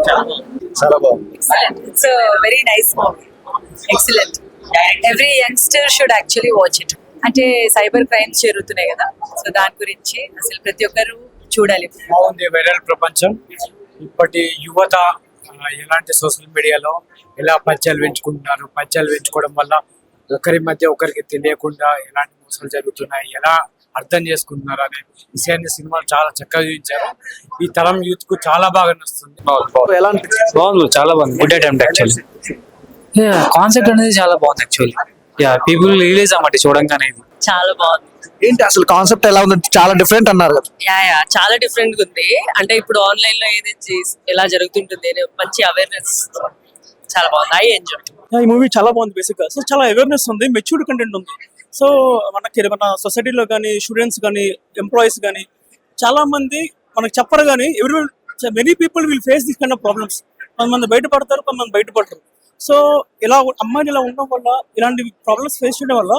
చాలా బాగుంది. Excellent. It's a very nice movie. Excellent. Every youngster should actually watch it. అంటే cyber crimes జరుగుతున్నాయి కదా, సో దాని గురించి అసలు ప్రతి ఒక్కరు చూడాలి. బాగుంది. వైరల్ ప్రపంచం. ఇప్పటి యువత ఎలాంటి సోషల్ మీడియాలో ఎలా పంచాలు పెంచుకుంటున్నారు, పంచాలు పెంచుకోవడం వల్ల ఒకరి మధ్య ఒకరికి తెలియకుండా ఎలాంటి మోసాలు జరుగుతున్నాయి, ఎలా అర్థం చేసుకుంటున్నారు అనే విషయాన్ని సినిమాలు చాలా చక్కగా చూపించారు. ఈ తరం యూత్ కు చాలా బాగా నచ్చుతుంది. ఎలా అనిపించింది? బాగుంది, చాలా బాగుంది. Good attempt actually. కాన్సెప్ట్ అనేది చాలా బాగుంది యాక్చువల్లీ. పీపుల్ రిలీజ్ అన్నమాట చూడంగానే. ఇది చాలా బాగుంది. ఏంటి అసలు కాన్సెప్ట్ ఎలా ఉంది? చాలా డిఫరెంట్ అన్నారు కదా. చాలా డిఫరెంట్ గా ఉంది. అంటే ఇప్పుడు ఆన్లైన్ లో ఏది ఎలా జరుగుతుంటుంది అనే మంచి అవేర్నెస్. చాలా బాగుంది. I enjoy. ఈ మూవీ చాలా బాగుంది. బేసిక్ గా సో చాలా అవేర్నెస్ ఉంది, మెచ్యూర్డ్ కంటెంట్ ఉంది. సో మన సొసైటీలో కానీ స్టూడెంట్స్ కానీ ఎంప్లాయీస్ కానీ చాలా మంది మనకు చెప్పరు కానీ many people will face this kind of problems. కొంతమంది బయటపడతారు, కొంతమంది బయటపడరు. సో ఇలా అమ్మాయిలు ఇలా ఉండడం వల్ల, ఇలాంటి ప్రాబ్లమ్స్ ఫేస్ చేయడం వల్ల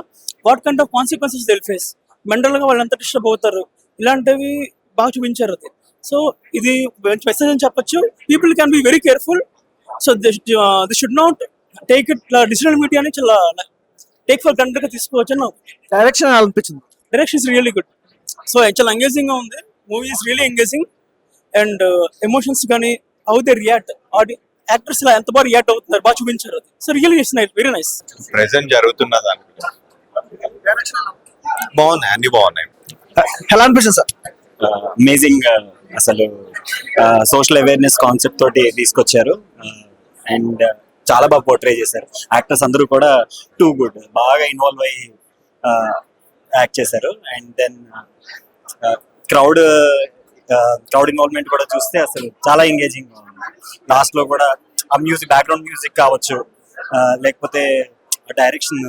what kind of consequences they'll face, mental గా వాళ్ళు ఎంత డిస్టర్బ్ అవుతారు, ఇలాంటివి బాగా చూపించారు అది. సో ఇది మంచి మెసేజ్ అని చెప్పొచ్చు. People can be very careful. So this should not take it digital మీడియాని చాలా టేక్ ఫర్ గ్రాంటెడ్ గా తీసుకోవచ్చు అని డైరెక్షన్ ఎలా అనిపించింది? Direction is really good. So చాలా ఎంగేజింగ్ గా ఉంది. Movie is really engaging and emotions కానీ హౌ దే రియాక్ట్, యాక్టర్స్ ఇలా ఎంత బాగా రియాక్ట్ అవుతున్నారు, బాగా చూపించారు అది. So really it's nice, very nice. Present జరుగుతున్న దానికి బాగున్నాయి, అన్ని బాగున్నాయి. ఎలా అనిపించింది సార్? అమేజింగ్. అసలు సోషల్ అవేర్నెస్ కాన్సెప్ట్ తోటి తీసుకొచ్చారు అండ్ చాలా బాగా పోర్ట్రే చేశారు. యాక్టర్స్ అందరూ కూడా టూ గుడ్, బాగా ఇన్వాల్వ్ అయ్యి యాక్ట్ చేశారు. అండ్ దెన్ క్రౌడ్ ఇన్వాల్వ్మెంట్ కూడా చూస్తే అసలు చాలా ఎంగేజింగ్ ఉంది. లాస్ట్ లో కూడా ఆ మ్యూజిక్, బ్యాక్గ్రౌండ్ మ్యూజిక్ కావచ్చు, లేకపోతే డైరెక్షన్,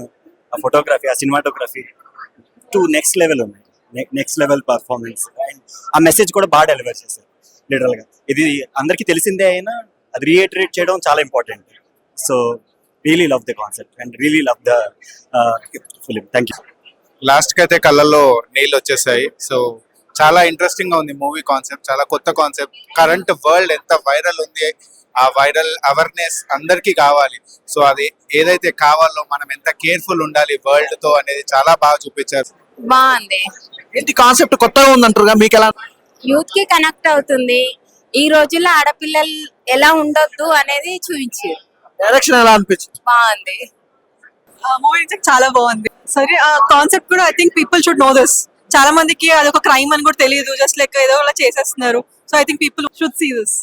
ఆ ఫోటోగ్రఫీ, ఆ సినిమాటోగ్రఫీ టు నెక్స్ట్ లెవెల్ ఉంది. Next level performance. అండ్ ఆ మెసేజ్ కూడా బాగా డెలివర్ చేశారు. లిటరల్ గా ఇది అందరికీ తెలిసిందే అయినా అది రీఇటరేట్ చేయడం చాలా important. So really love the concept and really love the film. Thank you. Last కి అయితే కళ్ళల్లో నీళ్ళు వచ్చేసాయి. సో చాలా ఇంట్రెస్టింగ్ గా ఉంది మూవీ కాన్సెప్ట్, చాలా కొత్త కాన్సెప్ట్. కరెంట్ వరల్డ్ ఎంత వైరల్ ఉంది, ఆ వైరల్ అవేర్నెస్ అందరికీ కావాలి. సో అది ఏదైతే కావాలో మనం ఎంత కేర్ఫుల్ ఉండాలి వరల్డ్ తో అనేది చాలా బాగా చూపించారు. బాగుంది. ఏంటి కాన్సెప్ట్ కొత్తగా ఉందంటారుగా, మీకు ఎలా? యూత్ కి కనెక్ట్ అవుతుంది. ఈ రోజుల్లో ఆడపిల్లలు ఎలా ఉండొద్దు అనేది చూపించారు. డైరెక్షన్ ఎలా అనిపించింది? బాగుంది. మూవీ చాలా బాగుంది. సరే, ఆ కాన్సెప్ట్ కూడా I think people should know this. చాలా మందికి అదొక క్రైమ్ అని కూడా తెలియదు, జస్ట్ లైక్ ఏదో అలా చేసేస్తున్నారు. So I think people should see this.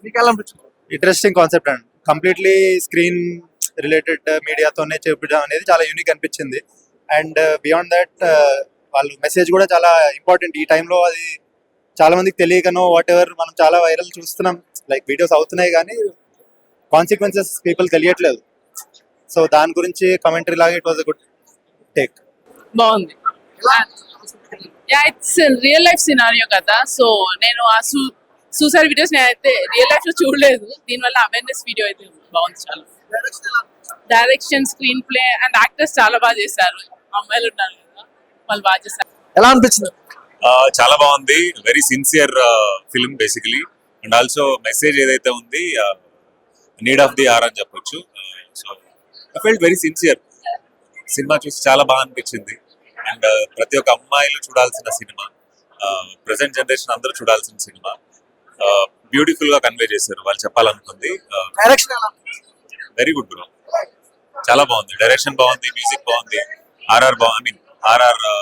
మీకు ఎలా అనిపించింది? ఇంట్రెస్టింగ్ కాన్సెప్ట్ అండి. కంప్లీట్లీ స్క్రీన్ రిలేటెడ్ మీడియాతోనే చెప్పడం అనేది చాలా యూనిక్ అనిపించింది. అండ్ బియాండ్ దట్ వాళ్ళు మెసేజ్ కూడా చాలా ఇంపార్టెంట్ ఈ టైంలో. అది చాలా మందికి తెలియకనో వాట్ ఎవర్ మనం చాలా వైరల్ చూస్తున్నాం, లైక్ వీడియోస్ అవుతున్నాయి కానీ కాన్సిక్వెన్సెస్ పీపుల్ తెలియట్లేదు. సో దాని గురించి కమెంటరీ లాగా it was a good take. బాగుంది. ఇట్స్ రియల్ లైఫ్ సినారియో కదా. సో నేను ఆ సూసైడ్ వీడియోస్ నేనైతే రియల్ లైఫ్ లో చూడలేదు. దీనివల్ల అవేర్నెస్ వీడియో అయితే బాగుంది. చాలా direction, screen play and actors చాలా బాగా చేశారు. అమ్మాయిలు ఉన్నారు కదా, వాళ్ళు బాగా చేశారు. ఎలా అనిపించింది? చాలా బాగుంది. Very sincere film basically. And also message ఏదైతే ఉంది, నీడ్ ఆఫ్ ది ఆర్ అని చెప్పొచ్చు. So I felt very sincere. Cinema చూసి చాలా బాగా అనిపించింది. అండ్ ప్రతి ఒక్క అమ్మాయిలు చూడాల్సిన సినిమా, ప్రెసెంట్ జనరేషన్ అందరూ చూడాల్సిన సినిమా. బ్యూటిఫుల్ గా కన్వే చేశారు వాళ్ళు చెప్పాలనుకుంది. వెరీ గుడ్ బ్రో, చాలా బాగుంది. డైరెక్షన్ బాగుంది, మ్యూజిక్ బాగుంది, ఆర్ఆర్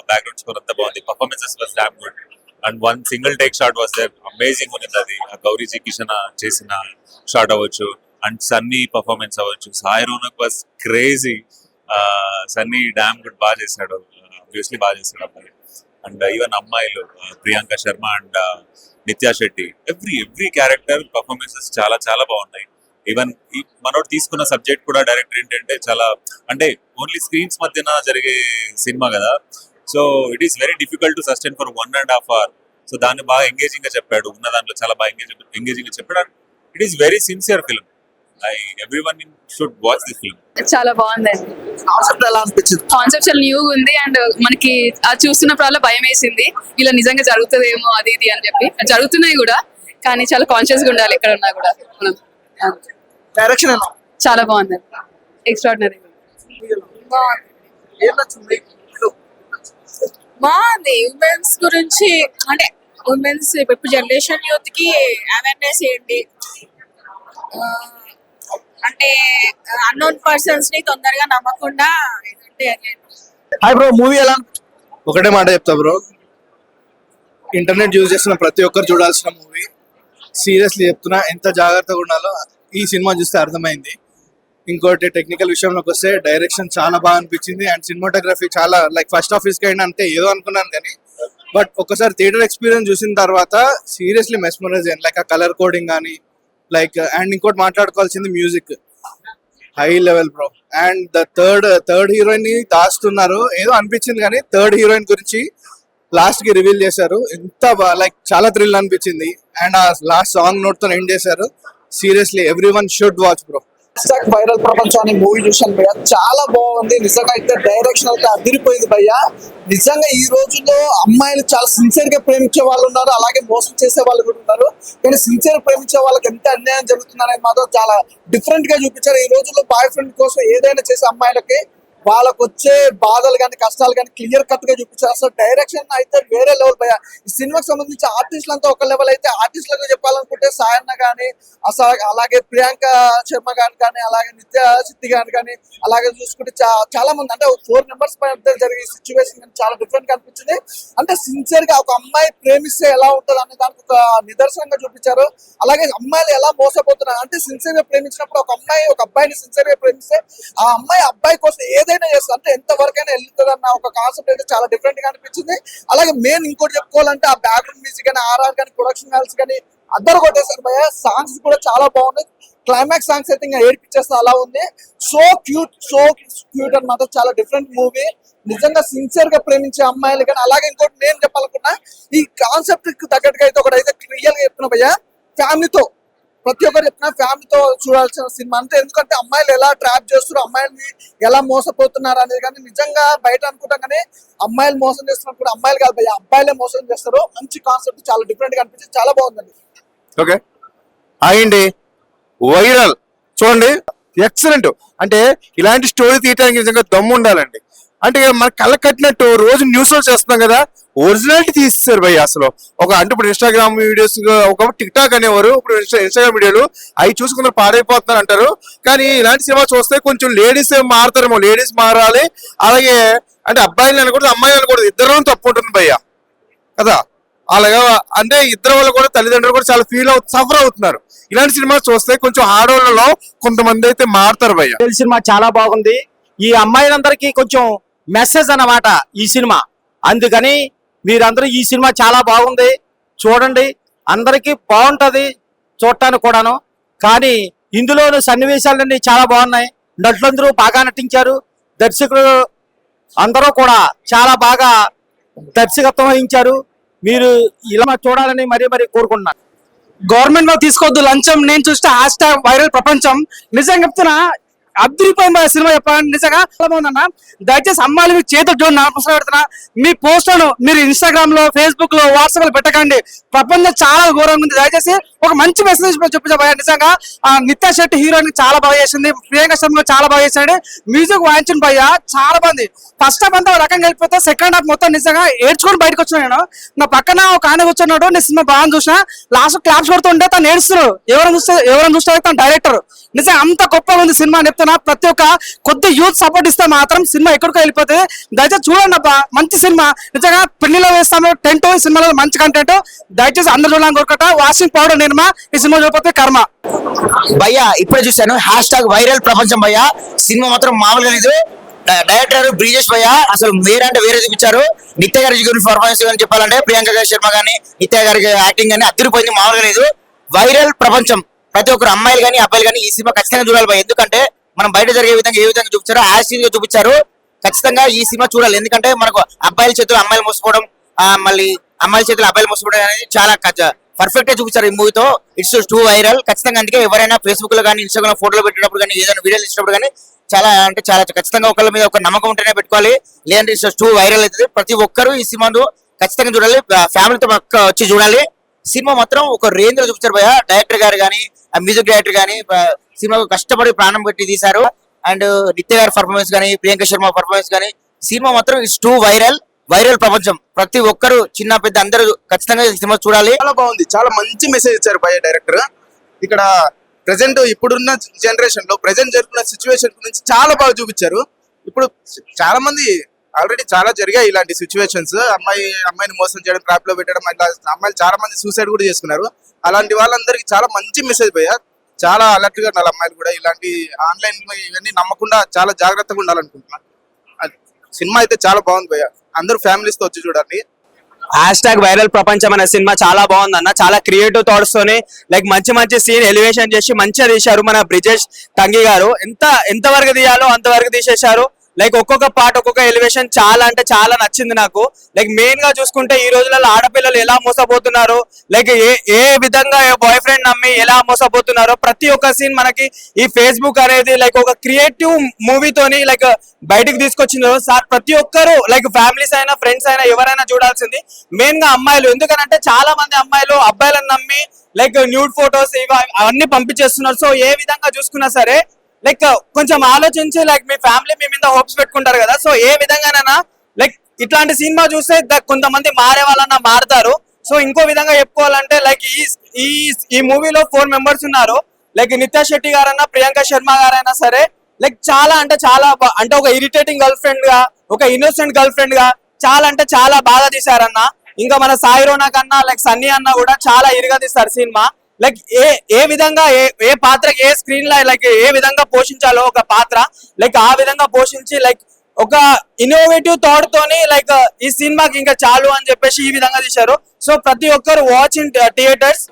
బ్యాక్గ్రౌండ్ స్కోర్ అంతా బాగుంది. Performances was damn good. And one single take shot was there, amazing ఉంది అది. గౌరీజీ కిషన్ చేసిన షాట్ అవ్వచ్చు, అండ్ సన్నీ పర్ఫార్మెన్స్ అవ్వచ్చు. Sai Ronak was crazy. Sunny damn good, బాగా చేశాడు, ఆబ్వియస్లీ బాగా చేశాడు అబ్బాయి. అండ్ ఈవెన్ అమ్మాయిలు Priyanka Sharma and Nithya Shetty, every character performances చాలా చాలా బాగున్నాయి. ఈవెన్ మనోడు తీసుకున్న సబ్జెక్ట్ కూడా డైరెక్టర్ ఏంటంటే చాలా, అంటే ఓన్లీ స్క్రీన్స్ మధ్యన జరిగే సినిమా కదా. So it is very difficult to sustain for 1.5 hours. So దాన్ని బాగా ఎంగేజింగ్ గా చెప్పాడు. ఉన్న దాంట్లో చాలా బాగా ఎంగేజింగ్ గా చెప్పాడు. It is very sincere film. Everyone should watch this film. చాలా బాగుందండి. కాన్సెప్ట్ ఎలా అనిపించింది? కాన్సెప్ట్ చాలా న్యూగా ఉంది అండ్ మనకి ఆ చూస్తున్నప్పుడల్లా భయం వేసింది, ఇలా నిజంగా జరుగుతుందేమో అది ఇది అని చెప్పి. జరుగుతున్నాయి కూడా, కానీ చాలా కాన్షియస్ గా ఉండాలి ఎక్కడ ఉన్నా కూడా మనం. డైరెక్షన్ ఎలా చాలా బాగుంది, ఎక్స్ట్రాడినరీ. ఏం నచ్చింది బాగుంది. ఉమెన్స్ గురించి అంటే ఉమెన్స్ ఇప్పుడు జనరేషన్ యూత్ కి అవేర్నెస్ ఏంటి అంటే అన్నోన్ పర్సన్స్ ని తొందరగా నమ్మకుండా ఏంటంటే హాయ్ బ్రో మూవీ ఎలా ఒకటే మాట చెప్తా బ్రో, ఇంటర్నెట్ యూజ్ చేస్తున్న ప్రతి ఒక్కరు చూడాల్సిన మూవీ. సీరియస్లీ చెప్తున్నా, ఎంత జాగ్రత్తగా ఉండాలో ఈ సినిమా చూస్తే అర్థమైంది. ఇంకోటి టెక్నికల్ విషయంలోకి వస్తే డైరెక్షన్ చాలా బాగా అనిపించింది అండ్ సినిమాటోగ్రఫీ చాలా లైక్ ఫస్ట్ ఆఫీస్ కి అయినా అంటే ఏదో అనుకున్నాను కానీ బట్ ఒకసారి థియేటర్ ఎక్స్పీరియన్స్ చూసిన తర్వాత సీరియస్లీ మెస్మరైజ్ అయ్యాను. లైక్ ఆ కలర్ కోడింగ్ కానీ లైక్ అండ్ ఇంకోటి మాట్లాడుకోవాల్సింది music high level bro. And the third heroine ని దాస్తున్నారు ఏదో అనిపించింది కానీ థర్డ్ హీరోయిన్ గురించి లాస్ట్ కి రివీల్ చేశారు. ఎంత లైక్ చాలా థ్రిల్ అనిపించింది అండ్ ఆ లాస్ట్ సాంగ్ నోట్ తో ఎండ్ చేశారు. Seriously everyone should watch bro. Viral ప్రపంచం అనే మూవీ చూసాను భయ్య, చాలా బాగుంది. నిజంగా అయితే డైరెక్షన్ అయితే అదిరిపోయింది భయ్య. నిజంగా ఈ రోజుల్లో అమ్మాయిలు చాలా సిన్సియర్ గా ప్రేమించే వాళ్ళు ఉన్నారు, అలాగే మోసం చేసే వాళ్ళు కూడా ఉన్నారు. కానీ సిన్సియర్ ప్రేమించే వాళ్ళకి ఎంత అన్యాయం జరుగుతుందనేది మాత్రం చాలా డిఫరెంట్ గా చూపించారు. ఈ రోజుల్లో బాయ్ ఫ్రెండ్ కోసం ఏదైనా చేసే అమ్మాయిలకి వాళ్ళకు వచ్చే బాధలు కానీ కష్టాలు కానీ క్లియర్ కట్ గా చూపించారు. అసలు డైరెక్షన్ అయితే వేరే లెవెల్ భయ్య. ఈ సినిమాకి సంబంధించి ఆర్టిస్టులు అంతా ఒక లెవెల్ అయితే, ఆర్టిస్టులకు చెప్పాలనుకుంటే సాయన్న కానీ అలాగే ప్రియాంక శర్మ గాని కానీ అలాగే నిత్య సిద్ధి గాని కానీ అలాగే చూసుకుంటే చాలా మంది అంటే 4 members పైన జరిగే సిచ్యువేషన్ చాలా డిఫరెంట్ గా అనిపించింది. అంటే సిన్సియర్ గా ఒక అమ్మాయి ప్రేమిస్తే ఎలా ఉంటది అనే దానికి ఒక నిదర్శనంగా చూపించారు. అలాగే అమ్మాయిలు ఎలా మోసపోతున్నారు అంటే సిన్సియర్ గా ప్రేమించినప్పుడు ఒక అమ్మాయి ఒక అబ్బాయిని సిన్సియర్ గా ప్రేమిస్తే ఆ అమ్మాయి అబ్బాయి కోసం ఏదైనా చేస్తుంది అంటే ఎంత వరకైనా వెళ్తుంది అన్న ఒక కాన్సెప్ట్ అయితే చాలా డిఫరెంట్ గా అనిపించింది. అలాగే మెయిన్ ఇంకోటి చెప్పుకోవాలంటే ఆ బ్యాక్గ్రౌండ్ మ్యూజిక్ కానీ ఆర్ఆర్ కానీ ప్రొడక్షన్ వాల్స్ కానీ అద్దరు కొట్టేశారు భయ్య. సాంగ్స్ కూడా చాలా బాగున్నాయి. క్లైమాక్స్ సాంగ్స్ అయితే ఇంకా ఏడిపించేస్తే అలా ఉంది. సో క్యూట్ అన్నమాట. చాలా డిఫరెంట్ మూవీ. నిజంగా సిన్సియర్ గా ప్రేమించే అమ్మాయిలు కానీ అలాగే ఇంకోటి నేను చెప్పాలనుకున్నా ఈ కాన్సెప్ట్ కి తగ్గట్టుగా అయితే ఒకటైతే రియల్ గా చెప్తున్నా భయ్య, ఫ్యామిలీతో ప్రతి ఒక్కరు చెప్పిన ఫ్యామిలీతో చూడాల్సిన సినిమా. అంటే ఎందుకంటే అమ్మాయిలు ఎలా ట్రాప్ చేస్తున్నారు, అమ్మాయిల్ని ఎలా మోసపోతున్నారు అనేది కానీ నిజంగా బయట అనుకుంటాం కానీ అమ్మాయిలు మోసం చేస్తున్నప్పుడు అమ్మాయిలు కాదు భయ్య, అబ్బాయిలే మోసం చేస్తారు. మంచి కాన్సెప్ట్, చాలా డిఫరెంట్ గా అనిపించింది, చాలా బాగుందండి. ఓకే అయ్యండి వైరల్ చూడండి, ఎక్సలెంట్. అంటే ఇలాంటి స్టోరీ తీయడానికి నిజంగా దమ్ము ఉండాలండి. అంటే మన కళ్ళ కట్టినట్టు రోజు న్యూస్ లో చేస్తున్నాం కదా, ఒరిజినాలిటీ తీస్తారు భయ్య. అసలు ఒక అంటే ఇప్పుడు ఇన్స్టాగ్రామ్ వీడియోస్ ఒక టిక్ టాక్ అనేవారు, ఇప్పుడు ఇన్స్టాగ్రామ్ వీడియోలు అవి చూసుకున్న పాడైపోతున్నారు అంటారు. కానీ ఇలాంటి సినిమా చూస్తే కొంచెం లేడీస్ మారుతారేమో, లేడీస్ మారాలి. అలాగే అంటే అబ్బాయిలు అనకూడదు అమ్మాయిలు అనకూడదు, ఇద్దరు తప్పు ఉంటుంది భయ్య కదా. అలాగా అంటే ఇద్దరు వాళ్ళు కూడా తల్లిదండ్రులు కూడా చాలా సఫర్ అవుతున్నారు. ఇలాంటి సినిమా చూస్తే కొంచెం ఆడవాళ్ళలో కొంతమంది అయితే మారుతారు భయ్య. సినిమా చాలా బాగుంది. ఈ అమ్మాయిలందరికీ కొంచెం మెసేజ్ అన్నమాట ఈ సినిమా. అందుకని మీరందరూ ఈ సినిమా చాలా బాగుంది, చూడండి. అందరికీ బాగుంటది చూడటానికి కూడాను. కానీ ఇందులోని సన్నివేశాలన్నీ చాలా బాగున్నాయి. నటులందరూ బాగా నటించారు. దర్శకులు అందరూ కూడా చాలా బాగా దర్శకత్వం వహించారు. మీరు ఇలా చూడాలని మరీ కోరుకుంటున్నాను. గవర్నమెంట్ లో తీసుకోవద్దు లంచం. నేను చూస్తే #వైరల్ ప్రపంచం నిజంగా చెప్తున్నా అద్దరిపోయింది సినిమా. చెప్పాలని నిజంగా చాలా బాగుందన్న. దయచేసి అమ్మాయిలు మీ చేతులు చూడండి, ప్రశ్న పెడుతున్నా. మీ పోస్టులను మీరు ఇన్స్టాగ్రామ్ లో ఫేస్బుక్ లో వాట్సాప్ లో పెట్టకండి. ప్రపంచం చాలా ఘోరంగా ఉంది. దయచేసి ఒక మంచి మెసేజ్ చూపించబోయా. నిజంగా నిత్య శెట్టి హీరోయిన్ చాలా బాగా చేసింది, ప్రియాంక శర్మ చాలా బాగా చేశాడు. మ్యూజిక్ వాయించిన భయ్య చాలా బాగుంది. ఫస్ట్ హాఫ్ అంతా రకంగా వెళ్ళిపోతే సెకండ్ హాఫ్ మొత్తం నిజంగా ఏడ్చుకొని బయటకు వచ్చిన నేను. నా పక్కన ఒక ఆయన కూర్చున్నాడు, నేను సినిమా బాగా చూసిన. లాస్ట్ క్లాప్స్ కొడుతుంటే తను ఏడుస్తున్నాడు. ఎవరైనా చూస్తే తన డైరెక్టర్. నిజంగా అంత గొప్పగా ఉంది సినిమా అని చెప్తున్నా. ప్రతి ఒక్క కొద్ది యూత్ సపోర్ట్ ఇస్తే మాత్రం సినిమా ఎక్కడికో వెళ్ళిపోతుంది. దయచేసి చూడండి అబ్బా, మంచి సినిమా. నిజంగా పెళ్లిలో వేస్తాము టెంట్, సినిమాలో మంచి కంటెంట్. దయచేసి అందరూ చూడాలని కోరుకుంట. వాషింగ్ పౌడర్ నిర్మా, ఈ సినిమా చూడకపోతే కర్మ. భయ్య ఇప్పుడే చూశాను #వైరల్ ప్రపంచం భయ్య. సినిమా మాత్రం మామూలుగా లేదు. డైరెక్టర్ బ్రిజేష్ భయ్య అసలు వేరే అంటే వేరే చూపించారు. నిత్య గారి పర్ఫార్మెన్స్ అని చెప్పాలంటే ప్రియాంక శర్మ గానీ నిత్య గారి యాక్టింగ్ గానీ అద్దరిపోయింది, మామూలుగా లేదు. వైరల్ ప్రపంచం ప్రతి ఒక్కరు అమ్మాయిలు కానీ అబ్బాయిలు కానీ ఈ సినిమా ఖచ్చితంగా చూడాలి భయ్య. ఎందుకంటే మనం బయట జరిగే విధంగా ఏ విధంగా చూపించారో యాక్టింగ్ గా చూపించారు. ఖచ్చితంగా ఈ సినిమా చూడాలి. ఎందుకంటే మనకు అబ్బాయిల చేతులు అమ్మాయిలు మోసపోవడం, మళ్ళీ అమ్మాయిల చేతులు అబ్బాయిలు మోసపోవడం అనేది చాలా పర్ఫెక్ట్ గా చూపించారు ఈ మూవీతో. It's two viral. ఖచ్చితంగా అందుకే ఎవరైనా ఫేస్బుక్ లో కానీ ఇన్స్టాగ్రామ్ ఫోటోలు పెట్టినప్పుడు కానీ ఏదైనా వీడియోలు ఇచ్చినప్పుడు కానీ చాలా అంటే చాలా ఖచ్చితంగా ఒకళ్ళ మీద ఒక నమ్మకం ఉంటేనే పెట్టుకోవాలి. లేదంటే ఇట్స్ టూ వైరల్ అవుతుంది. ప్రతి ఒక్కరు ఈ సినిమాను ఖచ్చితంగా చూడాలి. ఫ్యామిలీతో వచ్చి చూడాలి. సినిమా మాత్రం ఒక రేంజ్ లో చూపించారు భయ్య. డైరెక్టర్ గారు కానీ, ఆ మ్యూజిక్ డైరెక్టర్ కానీ సినిమాకు కష్టపడి ప్రాణం పెట్టి తీశారు. అండ్ నిత్య గారి పర్ఫార్మెన్స్ కానీ, ప్రియాంక శర్మ పర్ఫార్మెన్స్ కానీ, సినిమా మాత్రం ఇట్స్ టూ వైరల్ ప్రపంచం. ప్రతి ఒక్కరు చిన్న పెద్ద అందరూ ఖచ్చితంగా ఈ సినిమా చూడాలి. చాలా బాగుంది, చాలా మంచి మెసేజ్ ఇచ్చారు భయ్య డైరెక్టర్. ఇక్కడ ప్రెసెంట్ ఇప్పుడున్న జనరేషన్ లో ప్రెసెంట్ జరుగుతున్న సిచ్యువేషన్ గురించి చాలా బాగా చూపించారు. ఇప్పుడు చాలా మంది ఆల్రెడీ చాలా జరిగాయి ఇలాంటి సిచ్యువేషన్స్. అమ్మాయిని మోసం చేయడం, ట్రాప్ లో పెట్టడం, ఇట్లా అమ్మాయిలు చాలా మంది సూసైడ్ కూడా చేసుకున్నారు. అలాంటి వాళ్ళందరికీ చాలా మంచి మెసేజ్ భయ్య. చాలా అలర్ట్ గా ఉండాలి అమ్మాయిలు కూడా. ఇలాంటి ఆన్లైన్ ఇవన్నీ నమ్మకుండా చాలా జాగ్రత్తగా ఉండాలనుకుంటున్నాను. సినిమా అయితే చాలా బాగుంది భయ్య, అందరూ ఫ్యామిలీస్ తో వచ్చి చూడండి. #వైరల్ ప్రపంచం అనే సినిమా చాలా బాగుంది అన్న. చాలా క్రియేటివ్ థాట్స్ తోని లైక్ మంచి సీన్ ఎలివేషన్ చేసి మంచిగా తీశారు మన బ్రిజేష్ తంగి గారు. ఎంత వరకు తీయాలో అంతవరకు తీసేశారు. లైక్ ఒక్కొక్క పార్ట్ ఒక్కొక్క ఎలివేషన్ చాలా అంటే చాలా నచ్చింది నాకు. లైక్ మెయిన్ గా చూసుకుంటే ఈ రోజులలో ఆడపిల్లలు ఎలా మోసపోతున్నారు, లైక్ ఏ విధంగా బాయ్ ఫ్రెండ్ నమ్మి ఎలా మోసపోతున్నారో ప్రతి ఒక్క సీన్ మనకి ఈ ఫేస్బుక్ అనేది లైక్ ఒక క్రియేటివ్ మూవీతోని లైక్ బయటికి తీసుకొచ్చిందో సార్. ప్రతి ఒక్కరు లైక్ ఫ్యామిలీస్ అయినా ఫ్రెండ్స్ అయినా ఎవరైనా చూడాల్సింది. మెయిన్ గా అమ్మాయిలు, ఎందుకనంటే చాలా మంది అమ్మాయిలు అబ్బాయిలను నమ్మి లైక్ న్యూడ్ ఫొటోస్ అవన్నీ పంపించేస్తున్నారు. సో ఏ విధంగా చూసుకున్నా సరే లైక్ కొంచెం ఆలోచించి లైక్ మీ ఫ్యామిలీ మీ మీద హోప్స్ పెట్టుకుంటారు కదా. సో ఏ విధంగానైనా లైక్ ఇట్లాంటి సినిమా చూస్తే కొంతమంది మారే వాళ్ళన్నా మారుతారు. సో ఇంకో విధంగా చెప్పుకోవాలంటే లైక్ ఈ మూవీలో 4 మెంబర్స్ ఉన్నారు. లైక్ నిత్య శెట్టి గారన్నా, ప్రియాంక శర్మ గారైనా సరే లైక్ చాలా అంటే చాలా అంటే ఒక ఇరిటేటింగ్ గర్ల్ ఫ్రెండ్ గా, ఒక ఇన్నోసెంట్ గర్ల్ ఫ్రెండ్ గా చాలా అంటే చాలా బాగా తీశారన్న. ఇంకా మన సాయి రోనా కన్నా లైక్ సన్నీ అన్న కూడా చాలా ఇరుగా తీస్తారు సినిమా. లైక్ ఏ విధంగా ఏ పాత్రకి ఏ స్క్రీన్ లో లైక్ ఏ విధంగా పోషించాలో ఒక పాత్ర లైక్ ఆ విధంగా పోషించి లైక్ ఒక ఇన్నోవేటివ్ థాట్ తోని లైక్ ఈ సినిమాకి ఇంకా చాలు అని చెప్పేసి ఈ విధంగా తీశారు. సో ప్రతి ఒక్కరు watch in theatres.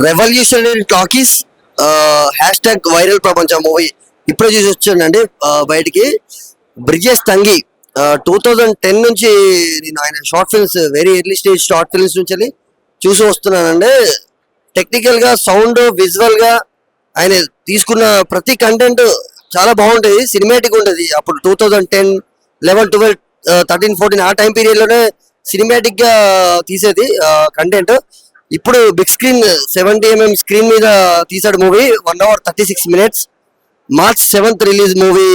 Revolutionary talkies #viral ప్రపంచం మూవీ ఇప్పుడే చూసి వచ్చానండి బయటికి. బ్రిజేష్ తంగి 2010 నుంచి నేను ఆయన short films, very early stage short films నుంచి చూసి వస్తున్నానండి. టెక్నికల్ గా, సౌండ్, విజువల్ గా ఆయన తీసుకున్న ప్రతి కంటెంట్ చాలా బాగుంటది, సినిమాటిక్ ఉంటది. అప్పుడు 2010, 11, 12, 13, 14 ఆ టైం పీరియడ్ లోనే సినిమాటిక్ గా తీసేది కంటెంట్. ఇప్పుడు బిగ్ స్క్రీన్ 70mm స్క్రీన్ మీద తీసాడు movie. 1 hour 36 minutes. March 7th release movie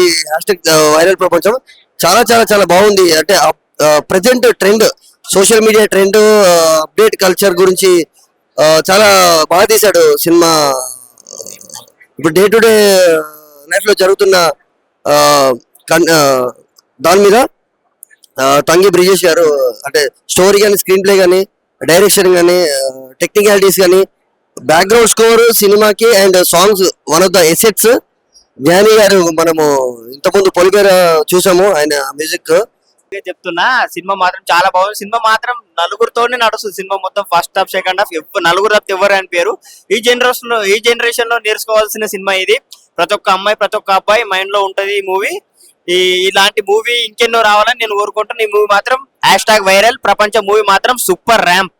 #viral ప్రపంచం. చాలా చాలా చాలా బాగుంది. అంటే present trend, social media trend, update culture గురించి చాలా బాగా తీశాడు సినిమా. ఇప్పుడు డే టు డే లైఫ్ లో జరుగుతున్న దాని మీద తంగి బ్రిజేష్ గారు అంటే స్టోరీ కానీ, స్క్రీన్ ప్లే కానీ, డైరెక్షన్ కానీ, టెక్నికాలిటీస్ కానీ, బ్యాక్గ్రౌండ్ స్కోర్ సినిమాకి and songs one of the assets. జ్ఞాని గారు మనము ఇంతకుముందు పొలిపేర చూసాము ఆయన మ్యూజిక్. చెప్తున్నా సినిమా మాత్రం చాలా బాగుంది. సినిమా మాత్రం నలుగురితోనే నడుస్తుంది. సినిమా మొత్తం ఫస్ట్ హాఫ్, సెకండ్ హాఫ్ నలుగురు తప్ప ఎవరు అని పేరు. ఈ జనరేషన్ లో నేర్చుకోవాల్సిన సినిమా ఇది. ప్రతి ఒక్క అమ్మాయి, ప్రతి ఒక్క అబ్బాయి మైండ్ లో ఉంటది ఈ మూవీ. ఇలాంటి మూవీ ఇంకెన్నో రావాలని నేను కోరుకుంటున్నాను. ఈ మూవీ మాత్రం #వైరల్ ప్రపంచం మూవీ మాత్రం సూపర్ ర్యాంప్.